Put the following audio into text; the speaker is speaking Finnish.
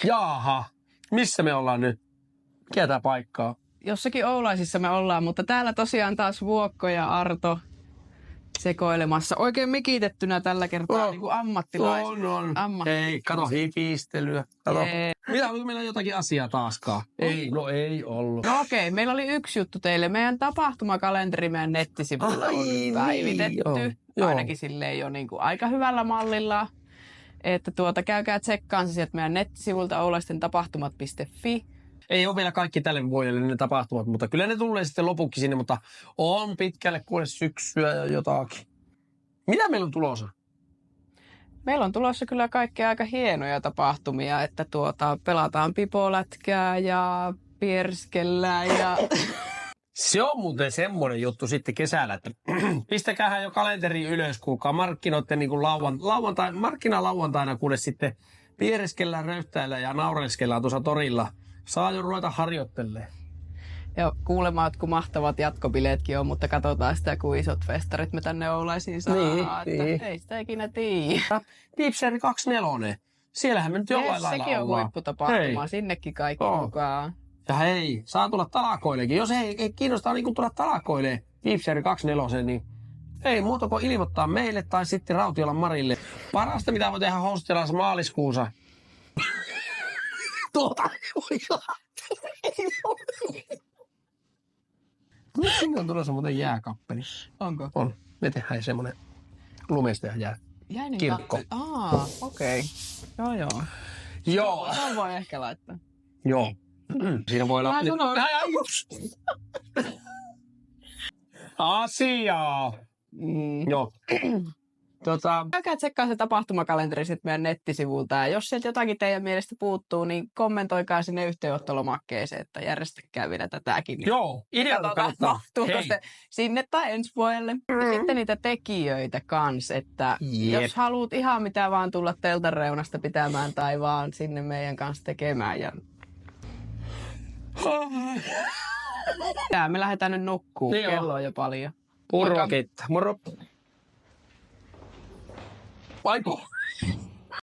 Jaaha. Missä me ollaan nyt? Mikä tää paikkaa? Jossakin Oulaisissa me ollaan, mutta täällä tosiaan taas Vuokko ja Arto sekoilemassa. Oikein mikitettynä tällä kertaa niin kuin ammattilaiset. On. Ei, kato hiipistelyä. Kato. Mitä, onko meillä jotakin asiaa taaskaan? Ei, no ei ollut. No okei, meillä oli yksi juttu teille. Meidän tapahtumakalenteri meidän nettisivuilla on päivitetty. Joo. Ainakin silleen jo niin kuin aika hyvällä mallilla. Että käykää tsekkaan se sieltä meidän nettisivulta oulaistenTapahtumat.fi. Ei ole vielä kaikki tälle vuodelle ne tapahtumat, mutta kyllä ne tulee sitten lopuksi sinne, mutta on pitkälle kuule syksyä ja jotakin. Mitä meillä on tulossa? Meillä on tulossa kyllä kaikkea aika hienoja tapahtumia, että pelataan pipolätkää ja pierskellään ja... Se on muuten semmoinen juttu sitten kesällä, että pistäkäähän jo kalenteri ylös, kuulkaa markkinoiden niin kuin markkinalauantaina kuule sitten piereskellään, röyhtäillä ja naureskellaan tuossa torilla. Saa jo ruveta harjoittelemaan. Ja kuulemma, että kun mahtavat jatkobileetkin on, mutta katsotaan sitä, kuin isot festarit me tänne Oulaisiin saa. Niin. Ei sitä ikinä tiedä. Deepseri 24. Siellähän me nyt jollain lailla sekin on ollaan. huipputapahtuma, sinnekin kaikki mukaan. Ja hei, saa tulla talakoillekin. Jos ei kiinnostaa niin tulla talakoille Deepseri 24, niin ei muuta kuin ilmoittaa meille tai sitten Rautiolan Marille. Parasta, mitä voi tehdä Hostelassa maaliskuussa. Sinne on tulossa muuten jääkappeli. Onko? On. Me tehdään semmoinen lumesta ja Jäinen kirkko. Okei. Joo. Joo. Se voi ehkä laittaa. Joo. Siinä voi olla... Asiaa. Joo. Käykää tsekkaa se tapahtumakalenteri sitten meidän nettisivulta. Ja jos sieltä jotakin teidän mielestä puuttuu, niin kommentoikaa sinne yhteydenottolomakkeeseen, että järjestäkää vielä tätäkin. Joo, idealla kannattaa. Mahtuuko se sinne tai ensi vuodelle. Sitten niitä tekijöitä kans, että jos haluat ihan mitä vaan tulla teltan reunasta pitämään tai vaan sinne meidän kanssa tekemään. Ja me lähdetään nyt nukkuu. Niin Kello on jo paljon. Purvoketta. Moro. Vaiko?